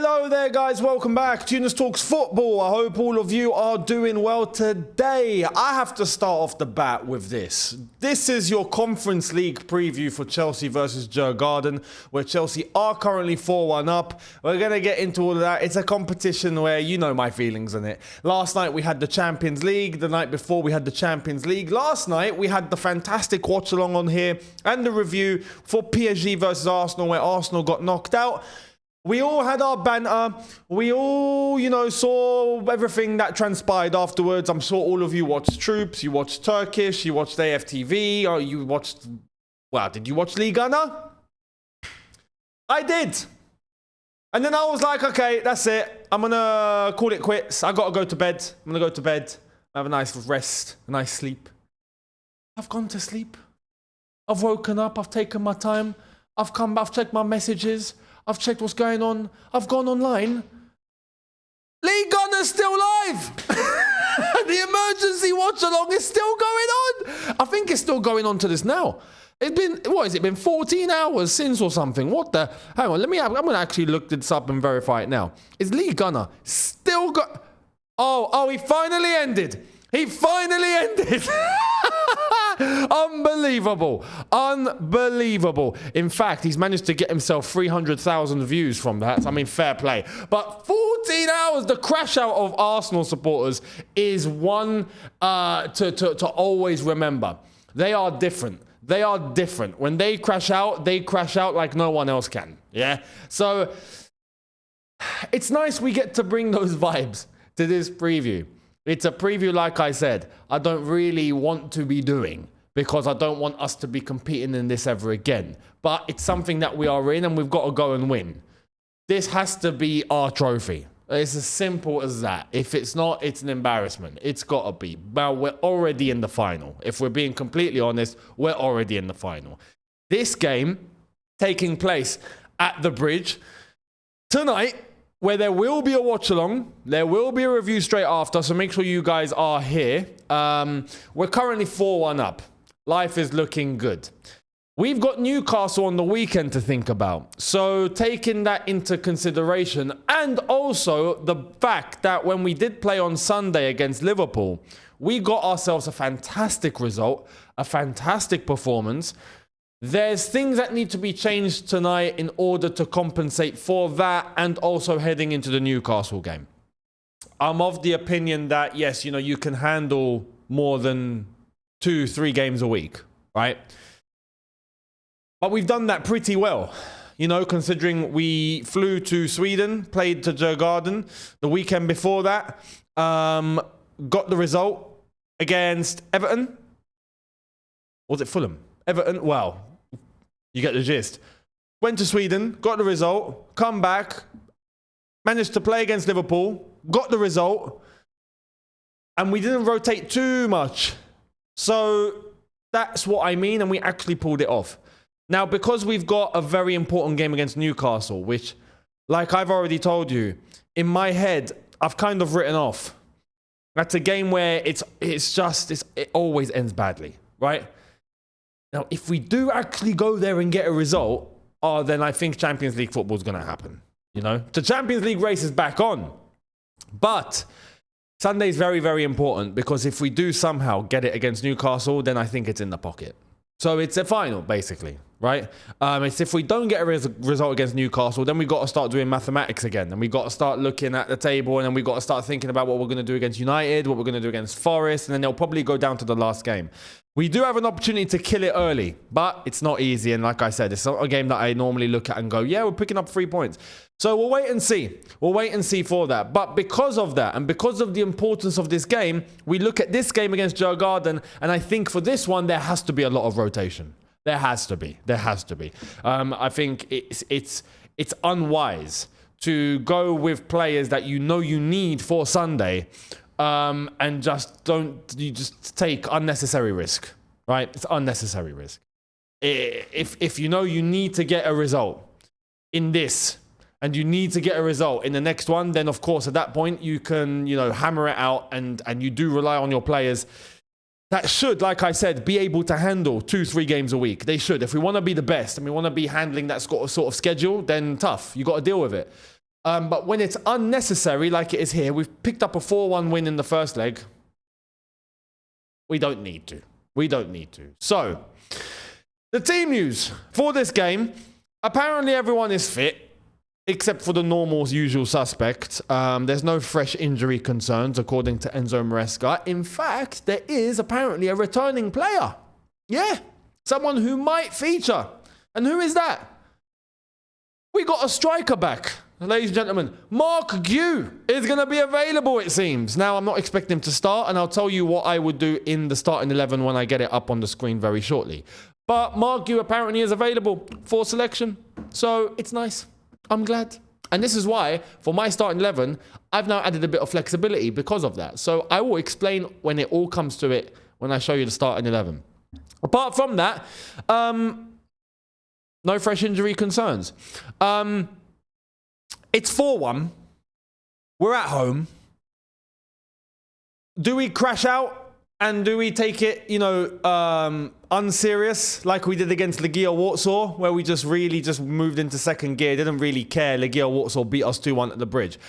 Hello there guys, welcome back to Younes Talks Football. I hope all of you are doing well today. I have to start off the bat with this. This is your Conference League preview for Chelsea versus Djurgarden, where Chelsea are currently 4-1 up. We're going to get into all of that. It's a competition where you know my feelings on it. Last night we had the Champions League. The night before we had the Champions League. Last night we had the fantastic watch along on here and the review for PSG versus Arsenal, where Arsenal got knocked out. We all had our banter. We all, saw everything that transpired afterwards. I'm sure all of you watched Troops, you watched Turkish, you watched AFTV, or you watched... Well, did you watch Ligue 1? I did. And then I was like, okay, that's it. I'm going to call it quits. I got to go to bed. I'm going to go to bed, have a nice rest, a nice sleep. I've gone to sleep. I've woken up. I've taken my time. I've come back. I've checked my messages. I've checked what's going on. I've gone online. Ligue 1 is still live. The emergency watch along is still going on. I think it's still going on to this now. It's been, what has it been, 14 hours since or something? What the? Hang on, I'm going to actually look this up and verify it now. Is Ligue 1 still got... Oh, he finally ended. He finally ended. Unbelievable. Unbelievable. In fact, he's managed to get himself 300,000 views from that. I mean, fair play. But 14 hours, the crash out of Arsenal supporters is one to always remember. They are different. They are different. When they crash out like no one else can. Yeah? So, it's nice we get to bring those vibes to this preview. It's a preview, like I said, I don't really want to be doing because I don't want us to be competing in this ever again. But it's something that we are in and we've got to go and win. This has to be our trophy. It's as simple as that. If it's not, it's an embarrassment. It's got to be. Now, we're already in the final. If we're being completely honest, we're already in the final. This game taking place at the Bridge tonight, where there will be a watch-along. There will be a review straight after, so make sure you guys are here. We're currently 4-1 up. Life is looking good. We've got Newcastle on the weekend to think about. So taking that into consideration, and also the fact that when we did play on Sunday against Liverpool, we got ourselves a fantastic result, a fantastic performance. There's things that need to be changed tonight in order to compensate for that and also heading into the Newcastle game. I'm of the opinion that, yes, you can handle more than 2-3 games a week, right? But we've done that pretty well, considering we flew to Sweden, played to Djurgarden the weekend before that, got the result against Everton. Was it Fulham? Everton, well, you get the gist. Went to Sweden, got the result, come back, managed to play against Liverpool, got the result, and we didn't rotate too much. So that's what I mean, and we actually pulled it off. Now, because we've got a very important game against Newcastle, which, like I've already told you, in my head, I've kind of written off. That's a game where it always ends badly, right? Now, if we do actually go there and get a result, then I think Champions League football is going to happen. The Champions League race is back on. But Sunday is very, very important because if we do somehow get it against Newcastle, then I think it's in the pocket. So it's a final, basically, right? It's if we don't get a result against Newcastle, then we've got to start doing mathematics again. And we've got to start looking at the table, and then we've got to start thinking about what we're going to do against United, what we're going to do against Forest, and then they'll probably go down to the last game. We do have an opportunity to kill it early, but it's not easy. And like I said, it's not a game that I normally look at and go, yeah, we're picking up 3 points. So we'll wait and see. We'll wait and see for that. But because of that, and because of the importance of this game, we look at this game against Djurgarden, and I think for this one, there has to be a lot of rotation. There has to be. There has to be. I think it's unwise to go with players that you need for Sunday, and just take unnecessary risk, right? It's unnecessary risk. If you need to get a result in this, and you need to get a result in the next one, then of course at that point you can hammer it out, and you do rely on your players that should, like I said, be able to handle 2-3 games a week. They should. If we want to be the best and we want to be handling that sort of schedule, then tough. You got to deal with it. But when it's unnecessary, like it is here, we've picked up a 4-1 win in the first leg. We don't need to. We don't need to. So, the team news for this game. Apparently everyone is fit, except for the normal usual suspects. There's no fresh injury concerns, according to Enzo Maresca. In fact, there is apparently a returning player. Yeah, someone who might feature. And who is that? We got a striker back. Ladies and gentlemen, Mark Gue is going to be available, it seems. Now, I'm not expecting him to start, and I'll tell you what I would do in the starting 11 when I get it up on the screen very shortly. But Mark Gue apparently is available for selection, so it's nice. I'm glad. And this is why, for my starting 11, I've now added a bit of flexibility because of that. So I will explain when it all comes to it when I show you the starting 11. Apart from that, no fresh injury concerns. It's 4-1. We're at home. Do we crash out and do we take it, unserious like we did against Legia Warsaw, where we just moved into second gear, didn't really care. Legia Warsaw beat us 2-1 at the bridge.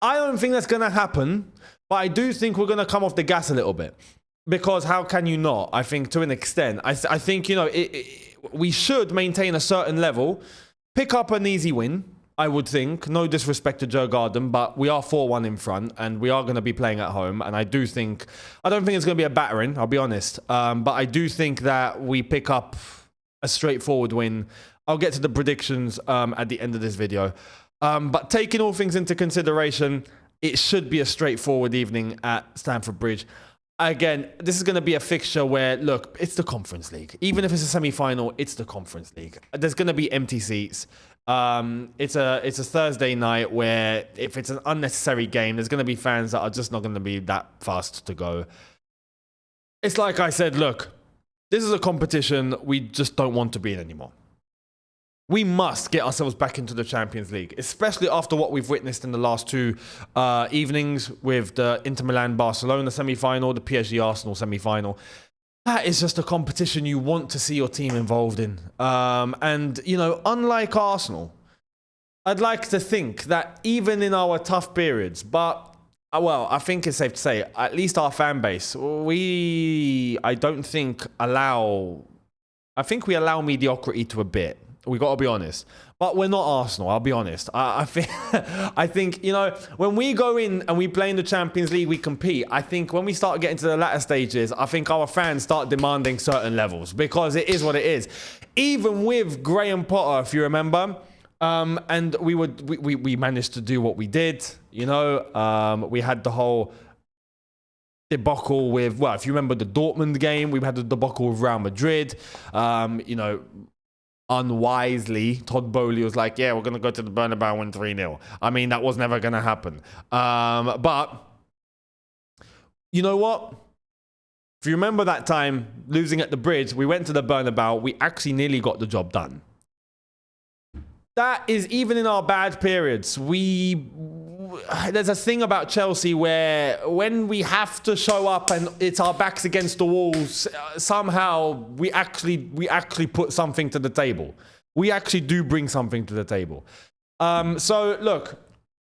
I don't think that's going to happen, but I do think we're going to come off the gas a little bit. Because how can you not? I think to an extent. I think, we should maintain a certain level, pick up an easy win. I would think. No disrespect to Djurgarden, but we are 4-1 in front, and we are going to be playing at home. And I don't think it's going to be a battering, I'll be honest. But I do think that we pick up a straightforward win. I'll get to the predictions at the end of this video. But taking all things into consideration, it should be a straightforward evening at Stamford Bridge. Again, this is going to be a fixture where, look, it's the Conference League. Even if it's a semi-final, it's the Conference League. There's going to be empty seats. It's a Thursday night where if it's an unnecessary game, there's going to be fans that are just not going to be that fast to go. It's like I said, look, this is a competition we just don't want to be in anymore. We must get ourselves back into the Champions League, especially after what we've witnessed in the last two evenings with the Inter Milan-Barcelona semi-final, the PSG-Arsenal semi-final. That is just a competition you want to see your team involved in. And, unlike Arsenal, I'd like to think that even in our tough periods, but, I think it's safe to say, at least our fan base, I think we allow mediocrity to a bit. We got to be honest. But we're not Arsenal, I'll be honest. I think, when we go in and we play in the Champions League, we compete. I think when we start getting to the latter stages, I think our fans start demanding certain levels because it is what it is. Even with Graham Potter, if you remember, and we managed to do what we did. We had the whole debacle with, if you remember the Dortmund game, we had the debacle with Real Madrid. Unwisely, Todd Bowley was like, yeah, we're going to go to the Bernabeu and win 3-0. I mean, that was never going to happen. But, you know what? If you remember that time, losing at the bridge, we went to the Bernabeu, we actually nearly got the job done. That is, even in our bad periods, there's a thing about Chelsea where when we have to show up and it's our backs against the walls, somehow we actually put something to the table. We actually do bring something to the table. So look,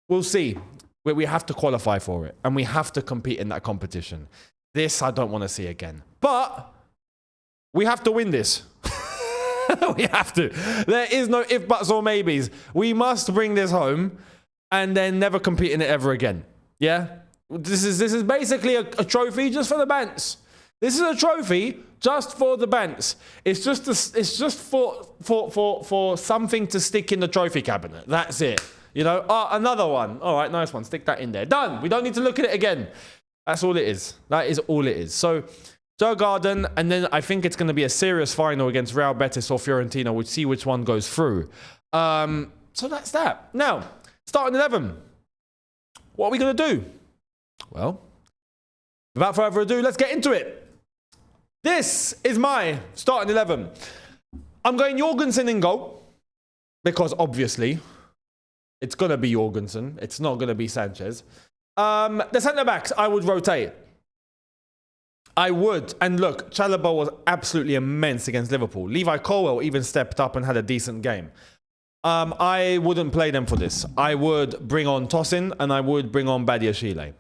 we'll see. We have to qualify for it and we have to compete in that competition. This I don't want to see again. But we have to win this. We have to. There is no if, buts, or maybes. We must bring this home and then never compete in it ever again. Yeah? This is basically a trophy just for the Bants. This is a trophy just for the Bants. It's just for something to stick in the trophy cabinet. That's it. Another one. All right, nice one. Stick that in there. Done. We don't need to look at it again. That's all it is. That is all it is. So, Djurgarden, and then I think it's going to be a serious final against Real Betis or Fiorentina. We'll see which one goes through. So that's that. Now, starting 11. What are we going to do? Well, without further ado, let's get into it. This is my starting 11. I'm going Jorgensen in goal because obviously it's going to be Jorgensen. It's not going to be Sanchez. The centre-backs, I would rotate. I would. And look, Chalobah was absolutely immense against Liverpool. Levi Colwill even stepped up and had a decent game. I wouldn't play them for this. I would bring on Tosin and I would bring on Badiashile.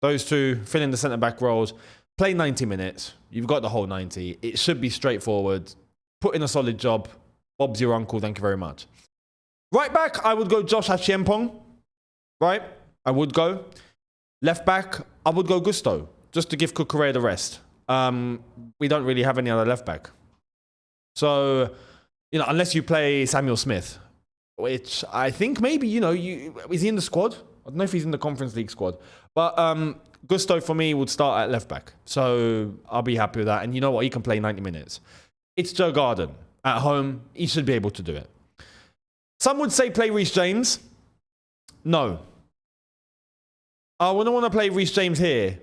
Those two fill in the centre-back roles. Play 90 minutes. You've got the whole 90. It should be straightforward. Put in a solid job. Bob's your uncle. Thank you very much. Right back, I would go Josh Achiempong. Right? I would go. Left back, I would go Gusto. Just to give Cucurella the rest. We don't really have any other left back. So, unless you play Samuel Smith, which I think maybe, is he in the squad? I don't know if he's in the Conference League squad. But Gusto, for me, would start at left back. So I'll be happy with that. And you know what? He can play 90 minutes. It's Djurgarden. At home, he should be able to do it. Some would say play Reece James. No. I wouldn't want to play Reece James here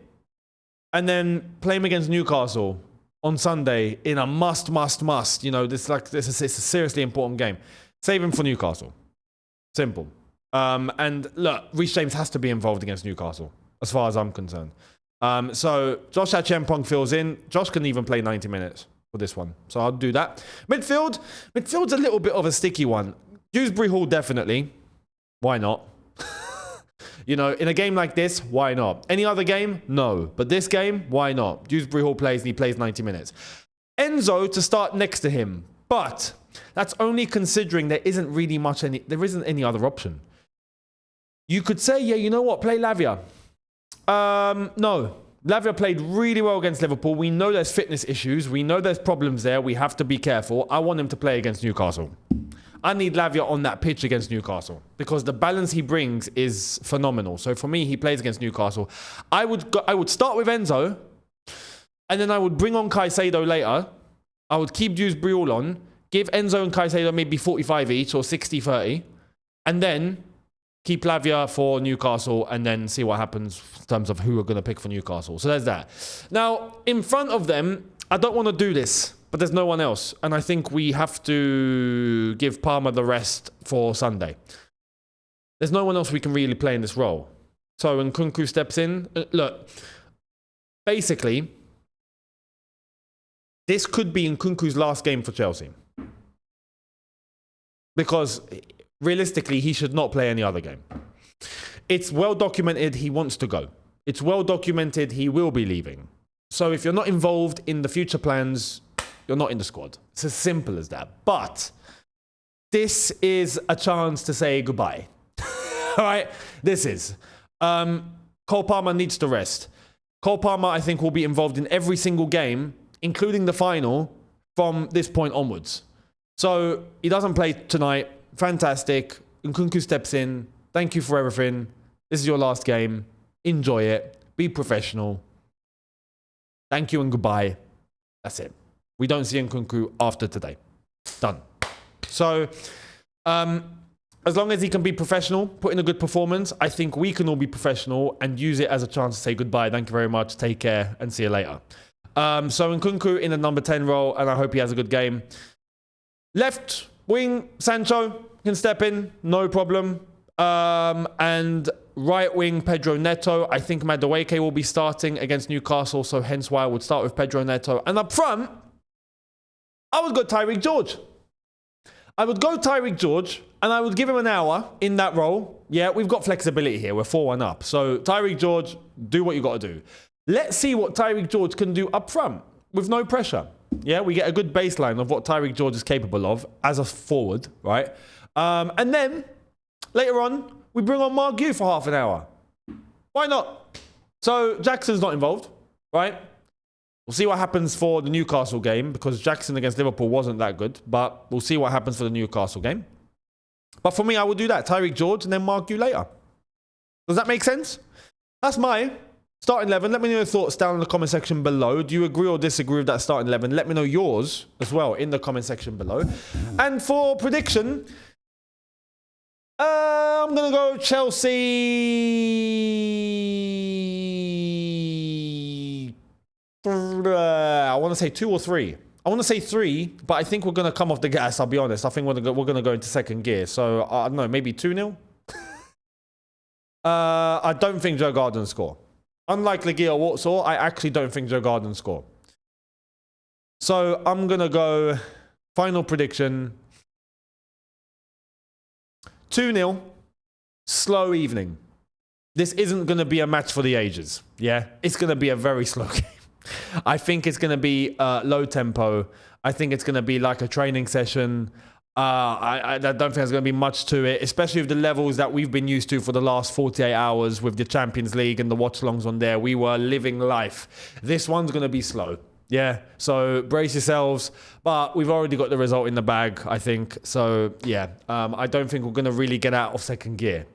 and then play him against Newcastle on Sunday in a must. This is a seriously important game. Save him for Newcastle. Simple. And look, Reece James has to be involved against Newcastle, as far as I'm concerned. So Josh Achiempong fills in. Josh can even play 90 minutes for this one. So I'll do that. Midfield's a little bit of a sticky one. Dewsbury Hall, definitely. Why not? In a game like this, why not? Any other game? No. But this game, why not? Dewsbury Hall plays and he plays 90 minutes. Enzo to start next to him. But that's only considering there isn't any other option. You could say, yeah, you know what? Play Lavia. No. Lavia played really well against Liverpool. We know there's fitness issues. We know there's problems there. We have to be careful. I want him to play against Newcastle. I need Lavia on that pitch against Newcastle because the balance he brings is phenomenal. So for me, he plays against Newcastle. I would start with Enzo and then I would bring on Caicedo later. I would keep Dewsbury all on, give Enzo and Caicedo maybe 45 each or 60-30, and then keep Lavia for Newcastle and then see what happens in terms of who we're going to pick for Newcastle. So there's that. Now, in front of them, I don't want to do this, but there's no one else. And I think we have to give Palmer the rest for Sunday. There's no one else we can really play in this role. So when Nkunku steps in, look, basically, this could be Nkunku's last game for Chelsea. Because realistically, he should not play any other game. It's well documented he wants to go. It's well documented he will be leaving. So if you're not involved in the future plans, you're not in the squad. It's as simple as that. But this is a chance to say goodbye. All right? This is. Cole Palmer needs to rest. Cole Palmer, I think, will be involved in every single game, including the final, from this point onwards. So he doesn't play tonight. Fantastic. Nkunku steps in. Thank you for everything. This is your last game. Enjoy it. Be professional. Thank you and goodbye. That's it. We don't see Nkunku after today. Done. So, as long as he can be professional, put in a good performance, I think we can all be professional and use it as a chance to say goodbye. Thank you very much. Take care and see you later. So Nkunku in the number 10 role, and I hope he has a good game. Left wing, Sancho can step in, no problem. And right wing, Pedro Neto. I think Madueke will be starting against Newcastle, so hence why I would start with Pedro Neto. And up front, I would go Tyreek George. And I would give him an hour in that role. Yeah, we've got flexibility here. We're 4-1 up. So Tyreek George, do what you got to do. Let's see what Tyreek George can do up front with no pressure. Yeah, we get a good baseline of what Tyreek George is capable of as a forward, right? And then later on, we bring on Mark Yu for half an hour. Why not? So Jackson's not involved, right? We'll see what happens for the Newcastle game because Jackson against Liverpool wasn't that good, but we'll see what happens for the Newcastle game. But for me, I would do that. Tyreek George and then Mark Yu later. Does that make sense? That's my starting 11. Let me know your thoughts down in the comment section below. Do you agree or disagree with that starting 11? Let me know yours as well in the comment section below. And for prediction, I'm going to go Chelsea. I want to say 2 or 3. I want to say 3, but I think we're going to come off the gas, I'll be honest. I think we're going to go into second gear. So, I don't know, maybe 2-0? I don't think Djurgarden score. Unlike Legia Warsaw, I actually don't think Djurgarden score. So, I'm going to go final prediction 2-0, slow evening. This isn't going to be a match for the ages. Yeah, it's going to be a very slow game. I think it's going to be low tempo. I think it's going to be like a training session. I don't think there's going to be much to it, especially with the levels that we've been used to for the last 48 hours with the Champions League and the watch-alongs on there. We were living life. This one's going to be slow. Yeah, so brace yourselves. But we've already got the result in the bag, I think. So, yeah, I don't think we're going to really get out of second gear.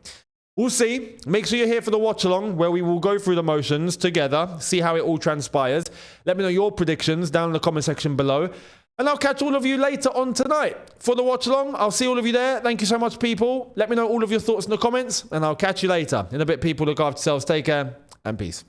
We'll see. Make sure you're here for the watch-along where we will go through the motions together, see how it all transpires. Let me know your predictions down in the comment section below. And I'll catch all of you later on tonight for the watch-along. I'll see all of you there. Thank you so much, people. Let me know all of your thoughts in the comments, and I'll catch you later. In a bit, people. Look after yourselves. Take care, and peace.